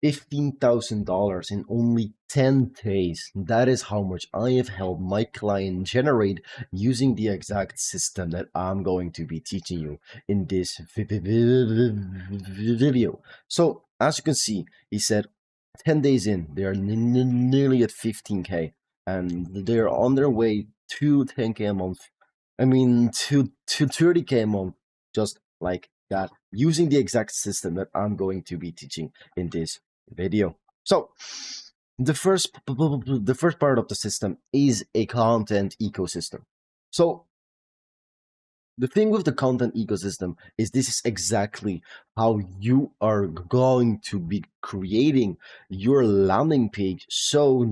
$15,000 in only 10 days. That is how much I have helped my client generate using the exact system that I'm going to be teaching you in this video. So, as you can see, he said 10 days in, they are nearly at 15K, and they're on their way to 10K a month. I mean, to 30K a month, just like that, using the exact system that I'm going to be teaching in this video. So, the first part of the system is a content ecosystem. So, the thing with the content ecosystem is this is exactly how you are going to be creating your landing page, so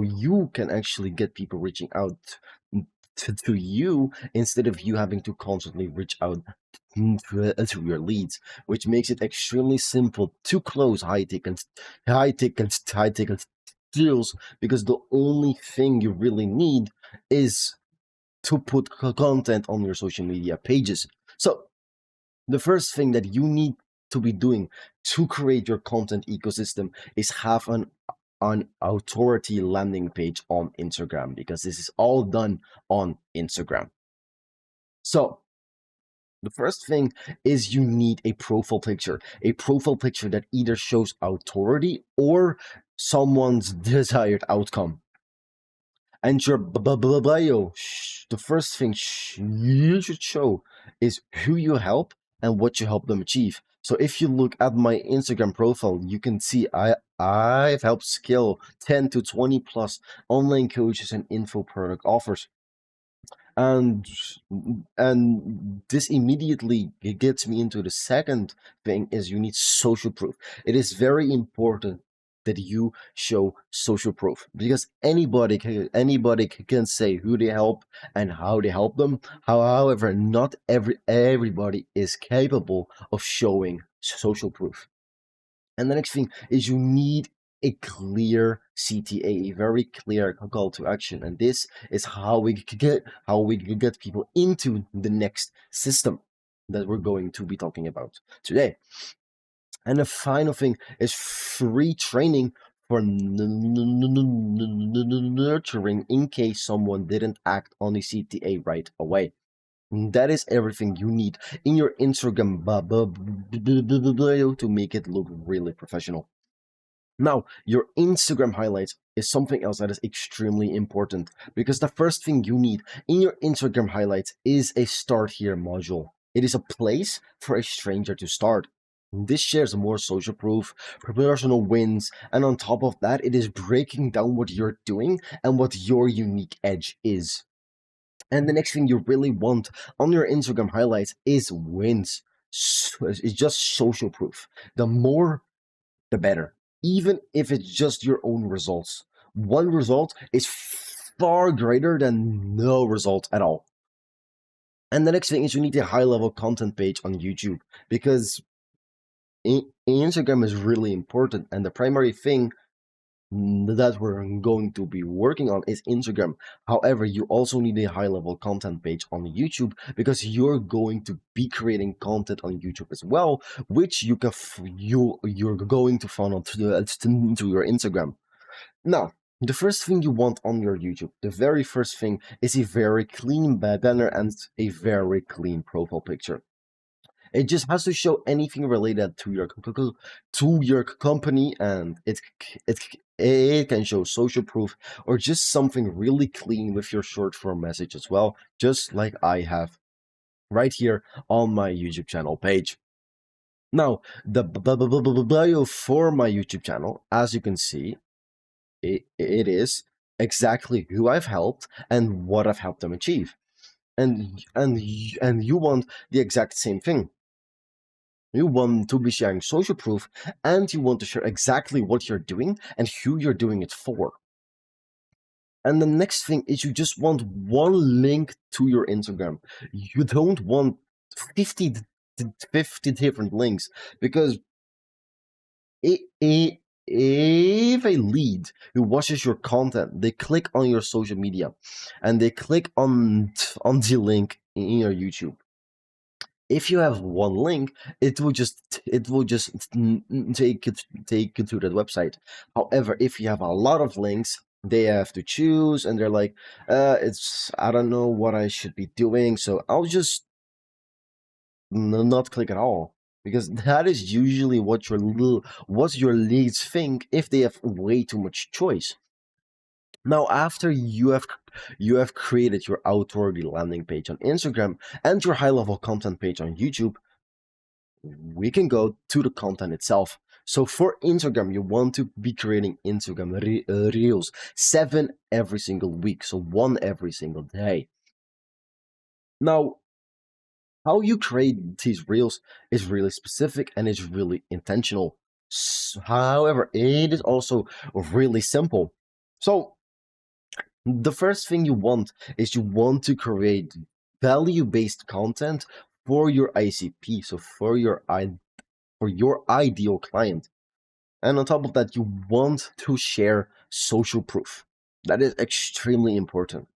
you can actually get people reaching out to you instead of you having to constantly reach out to your leads, which makes it extremely simple to close high ticket deals, because the only thing you really need is to put content on your social media pages. So the first thing that you need to be doing to create your content ecosystem is have an authority landing page on Instagram, because this is all done on Instagram. So the first thing is you need a profile picture that either shows authority or someone's desired outcome. And your bio, the first thing you should show is who you help and what you help them achieve. So if you look at my Instagram profile, you can see I've helped scale 10 to 20 plus online coaches and info product offers. And this immediately gets me into the second thing, is you need social proof. It is very important that you show social proof, because anybody can say who they help and how they help them. However, not everybody is capable of showing social proof. And the next thing is you need a clear CTA, a very clear call to action. And this is how we could get people into the next system that we're going to be talking about today. And the final thing is free training for nurturing in case someone didn't act on the CTA right away. That is everything you need in your Instagram bio to make it look really professional. Now, your Instagram highlights is something else that is extremely important, because the first thing you need in your Instagram highlights is a start here module. It is a place for a stranger to start. This shares more social proof, personal wins, and on top of that, it is breaking down what you're doing and what your unique edge is. And the next thing you really want on your Instagram highlights is wins. It's just social proof. The more, the better. Even if it's just your own results. One result is far greater than no result at all. And the next thing is you need a high level content page on YouTube, because Instagram is really important, and the primary thing that we're going to be working on is Instagram. However, you also need a high level content page on YouTube, because you're going to be creating content on YouTube as well, which you're going to funnel to your Instagram. Now, the first thing you want on your YouTube, the very first thing, is a very clean banner and a very clean profile picture. It just has to show anything related to your company, and it can show social proof or just something really clean with your short form message as well, just like I have right here on my YouTube channel page. Now, the bio for my YouTube channel, as you can see, it is exactly who I've helped and what I've helped them achieve. And you want the exact same thing. You want to be sharing social proof, and you want to share exactly what you're doing and who you're doing it for. And the next thing is you just want one link to your Instagram. You don't want 50, 50 different links, because if a lead who watches your content, they click on your social media and they click on the link in your YouTube, If you have one link, it will just take you to that website. However, if you have a lot of links, they have to choose, and they're like, it's I don't know what I should be doing, so I'll just not click at all, because that is usually what your leads think if they have way too much choice. Now, after you have created your authority landing page on Instagram and your high level content page on YouTube, we can go to the content itself. So for Instagram, you want to be creating Instagram Reels, 7 every single week, so 1 every single day. Now, how you create these Reels is really specific and is really intentional. However, it is also really simple. So the first thing you want is you want to create value-based content for your ICP, so for your ideal client. And on top of that, you want to share social proof. That is extremely important.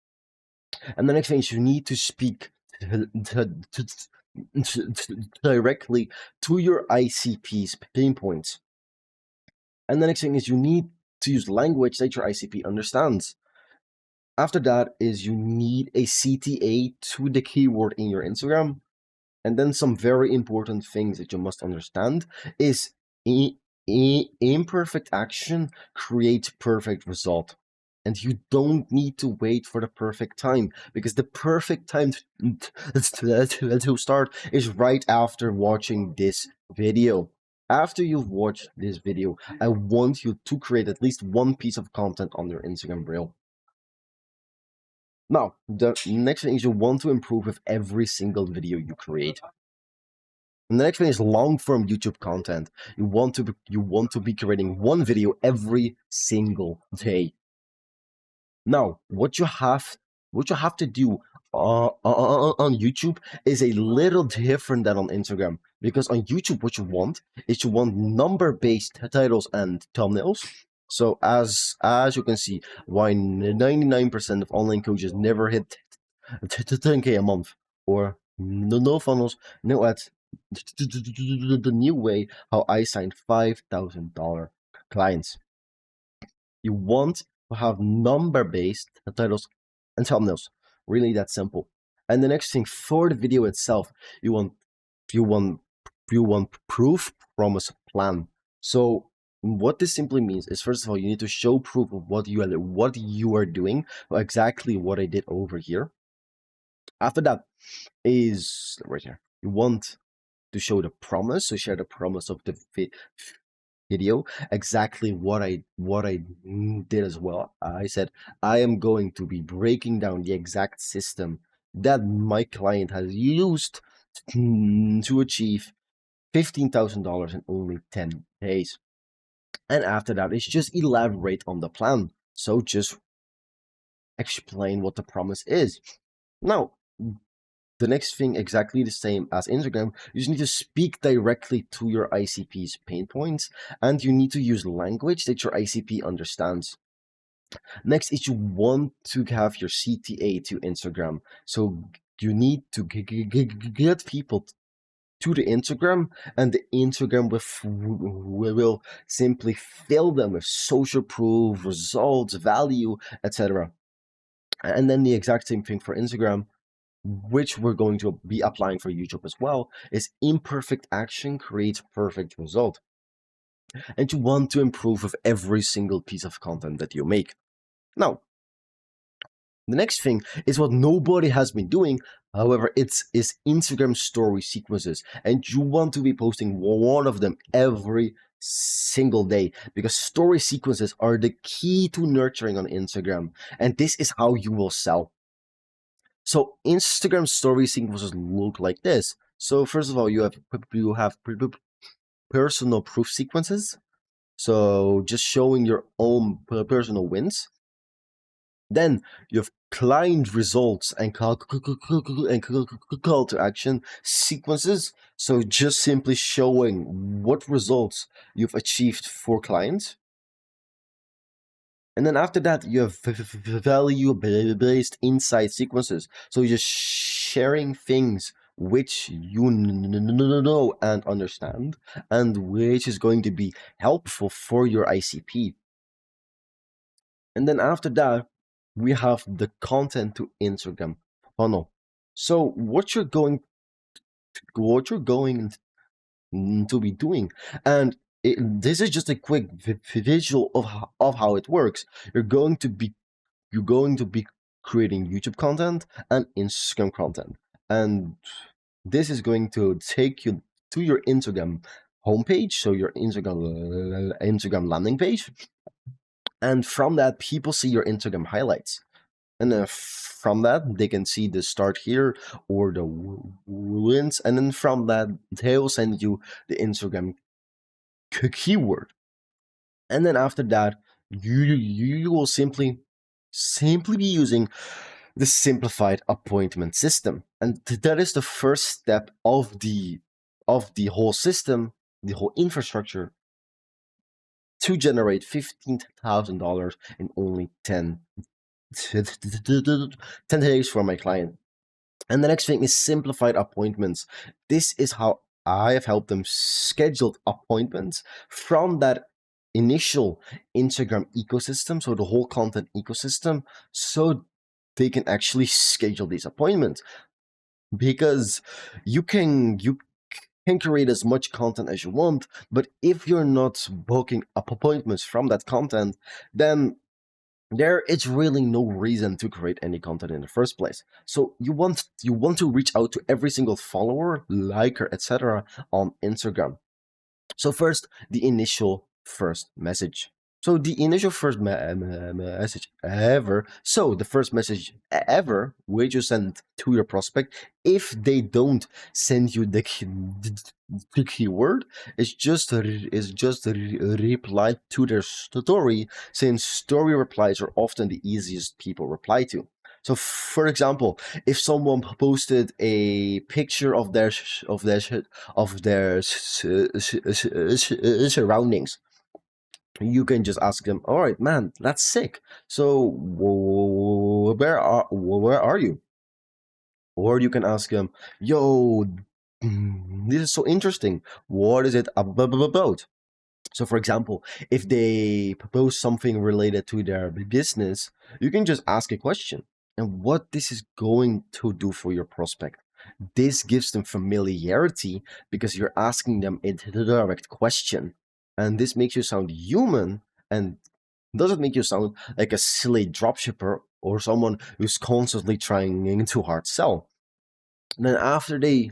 And the next thing is you need to speak directly to your ICP's pain points. And the next thing is you need to use language that your ICP understands. After that is you need a CTA to the keyword in your Instagram. And then some very important things that you must understand is imperfect action creates perfect result. And you don't need to wait for the perfect time, because the perfect time to start is right after watching this video. After you've watched this video, I want you to create at least one piece of content on your Instagram reel. Now, the next thing is you want to improve with every single video you create. And the next thing is long-form YouTube content. You want to be creating one video every single day. Now, what you have to do on YouTube is a little different than on Instagram, because on YouTube, what you want is you want number-based titles and thumbnails. So as you can see, why 99% of online coaches never hit 10K a month, or no funnels, no ads. The new way how I signed $5,000 clients. You want to have number-based titles and thumbnails. Really that simple. And the next thing for the video itself, you want proof, promise, plan. So what this simply means is, first of all, you need to show proof of what you are doing, exactly what I did over here. After that is right here. You want to show the promise, so share the promise of the video, exactly what I did as well. I said I am going to be breaking down the exact system that my client has used to achieve $15,000 in only 10 days. And after that, it's just elaborate on the plan. So just explain what the promise is. Now, the next thing, exactly the same as Instagram, you just need to speak directly to your ICP's pain points, and you need to use language that your ICP understands. Next is you want to have your CTA to Instagram. So you need to get people to the Instagram, and the Instagram will simply fill them with social proof, results, value, etc. And then the exact same thing for Instagram, which we're going to be applying for YouTube as well, is imperfect action creates perfect result. And you want to improve with every single piece of content that you make. Now, the next thing is what nobody has been doing. However, is Instagram story sequences, and you want to be posting one of them every single day, because story sequences are the key to nurturing on Instagram, and this is how you will sell. So Instagram story sequences look like this. So first of all, you have personal proof sequences. So just showing your own personal wins. Then you have client results and call to action sequences. So just simply showing what results you've achieved for clients. And then after that, you have value-based insight sequences. So you're just sharing things which you know and understand, and which is going to be helpful for your ICP. And then after that, we have the content to Instagram funnel. So what you're going to be doing, and this is just a quick visual of how it works. You're going to be creating YouTube content and Instagram content, and this is going to take you to your Instagram homepage, so your Instagram landing page, and from that, people see your Instagram highlights. And then from that, they can see the start here or the wins. And then from that, they'll send you the Instagram keyword. And then after that, you will simply be using the simplified appointment system. And that is the first step of the whole system, the whole infrastructure, to generate $15,000 in only 10 days for my client. And the next thing is simplified appointments. This is how I have helped them schedule appointments from that initial Instagram ecosystem, so the whole content ecosystem, so they can actually schedule these appointments. Because you can create as much content as you want, but if you're not booking up appointments from that content, then there is really no reason to create any content in the first place. So you want to reach out to every single follower, liker, etc. on Instagram. So first, the initial first message. So the initial first message ever. So the first message ever which you send to your prospect, if they don't send you the keyword, is just a reply to their story, since story replies are often the easiest people reply to. So, for example, if someone posted a picture of their surroundings, you can just ask them, "All right, man, that's sick. So where are you?" Or you can ask them, "Yo, this is so interesting. What is it about?" So, for example, if they propose something related to their business, you can just ask a question and what this is going to do for your prospect. This gives them familiarity because you're asking them a direct question. And this makes you sound human and doesn't make you sound like a silly dropshipper or someone who's constantly trying to hard sell. And then after they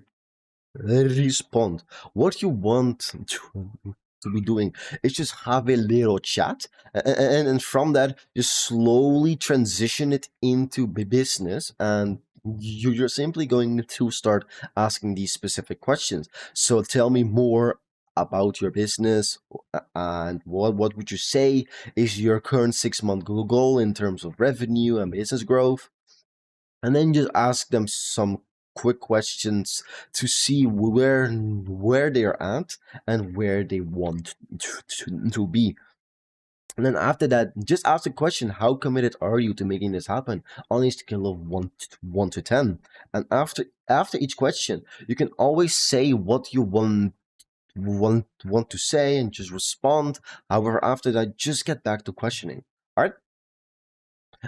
respond, what you want to be doing is just have a little chat, and from that just slowly transition it into business, and you're simply going to start asking these specific questions. So tell me more about your business, and what would you say is your current 6-month goal in terms of revenue and business growth? And then just ask them some quick questions to see where they're at and where they want to be. And then after that, just ask the question: How committed are you to making this happen? On a scale of one to 10. And after each question, you can always say what you want to say and just respond. However, after that, just get back to questioning. All right.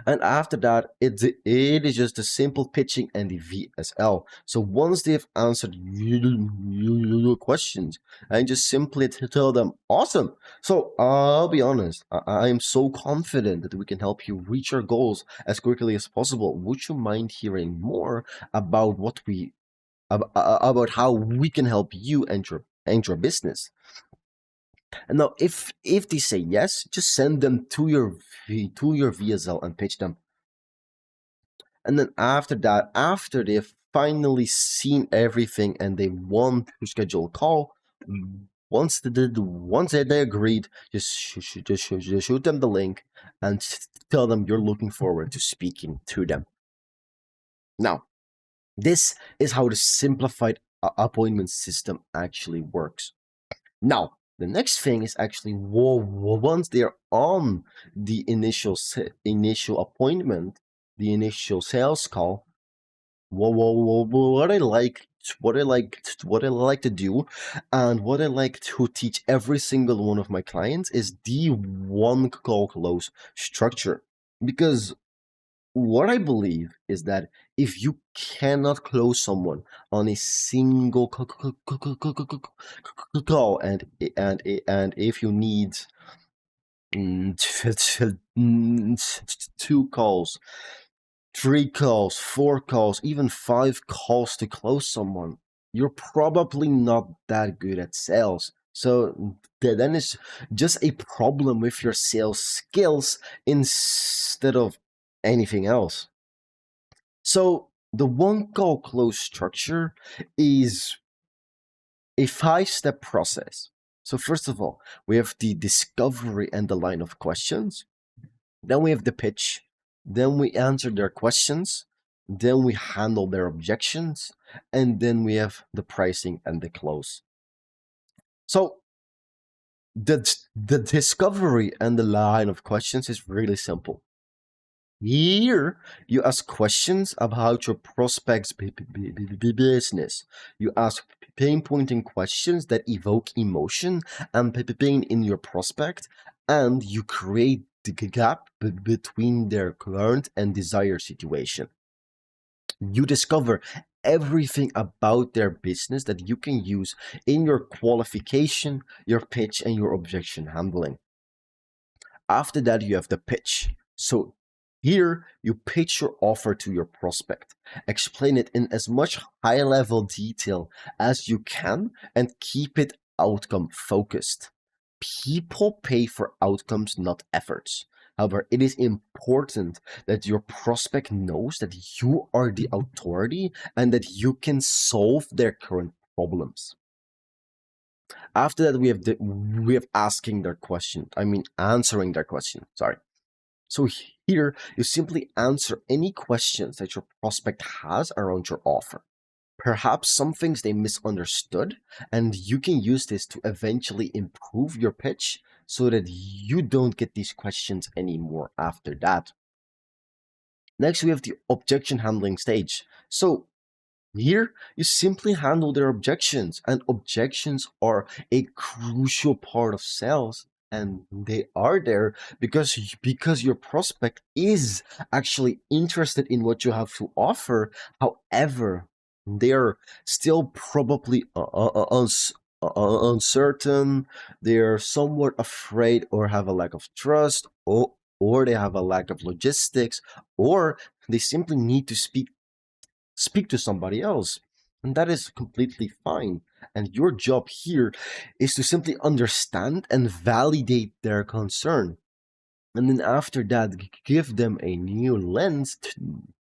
And after that, it is just a simple pitching and the VSL. So once they've answered your questions, and just simply tell them, awesome. So I'll be honest, I am so confident that we can help you reach your goals as quickly as possible. Would you mind hearing more about about how we can help you and your business? And now, if they say yes, just send them to your VSL and pitch them. And then after that, after they've finally seen everything and they want to schedule a call, once they agreed, just shoot them the link and tell them you're looking forward to speaking to them. Now, this is how the simplified appointment system actually works. Now, the next thing is actually once they're on the initial appointment, the initial sales call, what I like what I like to do, and what I like to teach every single one of my clients is the one call close structure. Because what I believe is that if you cannot close someone on a single call, and if you need two calls, three calls, four calls, even five calls to close someone, you're probably not that good at sales. So then it's just a problem with your sales skills instead of anything else. So the one call close structure is a 5-step process. So first of all, we have the discovery and the line of questions. Then we have the pitch. Then we answer their questions. Then we handle their objections. And then we have the pricing and the close. So the discovery and the line of questions is really simple. Here, you ask questions about your prospect's business. You ask pinpointing questions that evoke emotion and pain in your prospect, and you create the gap between their current and desired situation. You discover everything about their business that you can use in your qualification, your pitch, and your objection handling. After that, you have the pitch. So here, you pitch your offer to your prospect. Explain it in as much high level detail as you can and keep it outcome focused. People pay for outcomes, not efforts. However, it is important that your prospect knows that you are the authority and that you can solve their current problems. After that, we have asking their question. I mean, answering their question. Sorry. So here, you simply answer any questions that your prospect has around your offer. Perhaps some things they misunderstood, and you can use this to eventually improve your pitch so that you don't get these questions anymore after that. Next, we have the objection handling stage. So here, you simply handle their objections, and objections are a crucial part of sales. And they are there because your prospect is actually interested in what you have to offer. However, they're still probably uncertain. They're somewhat afraid, or have a lack of trust, or they have a lack of logistics, or they simply need to speak to somebody else. And that is completely fine. And your job here is to simply understand and validate their concern. And then after that, give them a new lens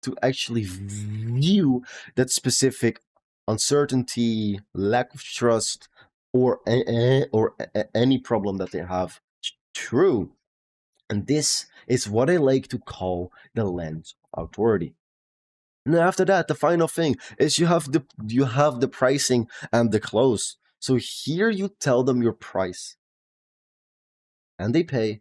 to actually view that specific uncertainty, lack of trust, or any problem that they have through. And this is what I like to call the lens of authority. And then after that, the final thing is you have the pricing and the close. So here you tell them your price, and they pay,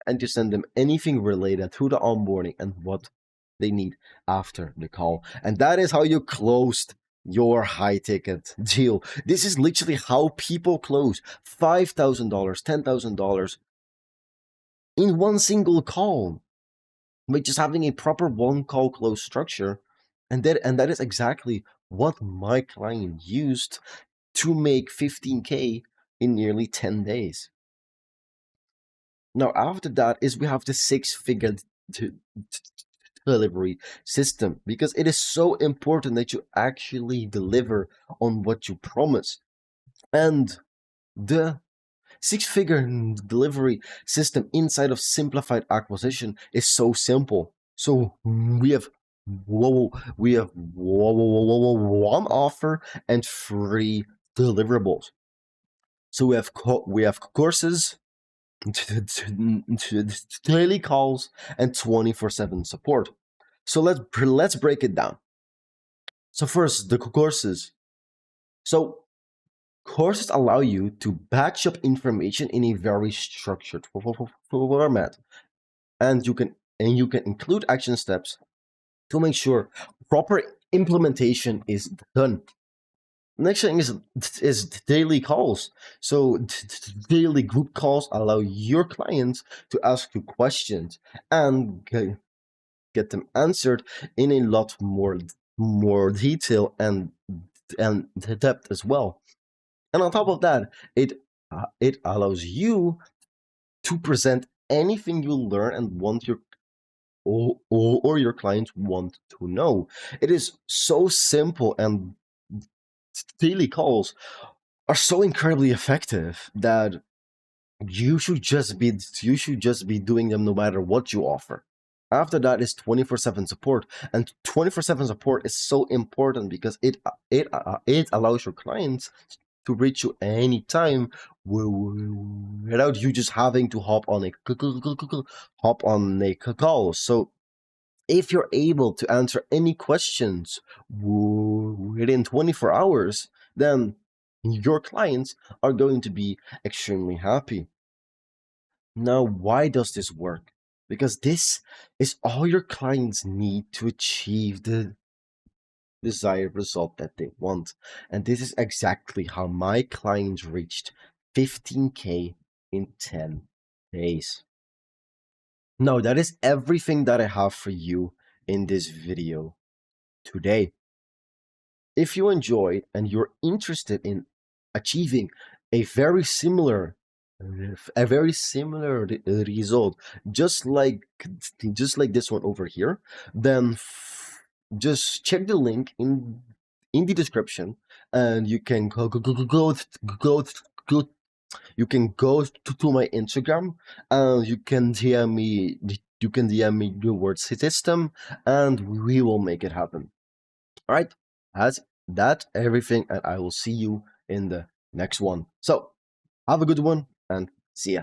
and you send them anything related to the onboarding and what they need after the call. And that is how you closed your high ticket deal. This is literally how people close $5,000, $10,000 in one single call by just having a proper one call close structure. And that is exactly what my client used to make 15K in nearly 10 days. Now, after that is we have the 6-figure delivery system, because it is so important that you actually deliver on what you promise. And the 6-figure delivery system inside of Simplified Acquisition is so simple. So we have one offer and 3 deliverables. So we have courses, daily calls, and 24/7 support. So let's break it down. So first, the courses. So courses allow you to batch up information in a very structured format, and you can include action steps to make sure proper implementation is done. Next thing is daily calls. So daily group calls allow your clients to ask you questions and get them answered in a lot more detail and depth as well. And on top of that, it allows you to present anything you learn and want your or your clients want to know. It is so simple, and daily calls are so incredibly effective that you should just be doing them no matter what you offer. After that is 24/7 support, and 24/7 support is so important because it allows your clients to reach you anytime without you just having to hop on a call. So if you're able to answer any questions within 24 hours, then your clients are going to be extremely happy. Now, why does this work? Because this is all your clients need to achieve the desired result that they want. And this is exactly how my clients reached 15K in 10 days. Now, that is everything that I have for you in this video today. If you enjoyed and you're interested in achieving a very similar result, just like this one over here, then just check the link in the description, and you can go you can go to my Instagram, and you can DM me the word system, and we will make it happen. All right, that's everything, and I will see you in the next one. So have a good one, and see ya.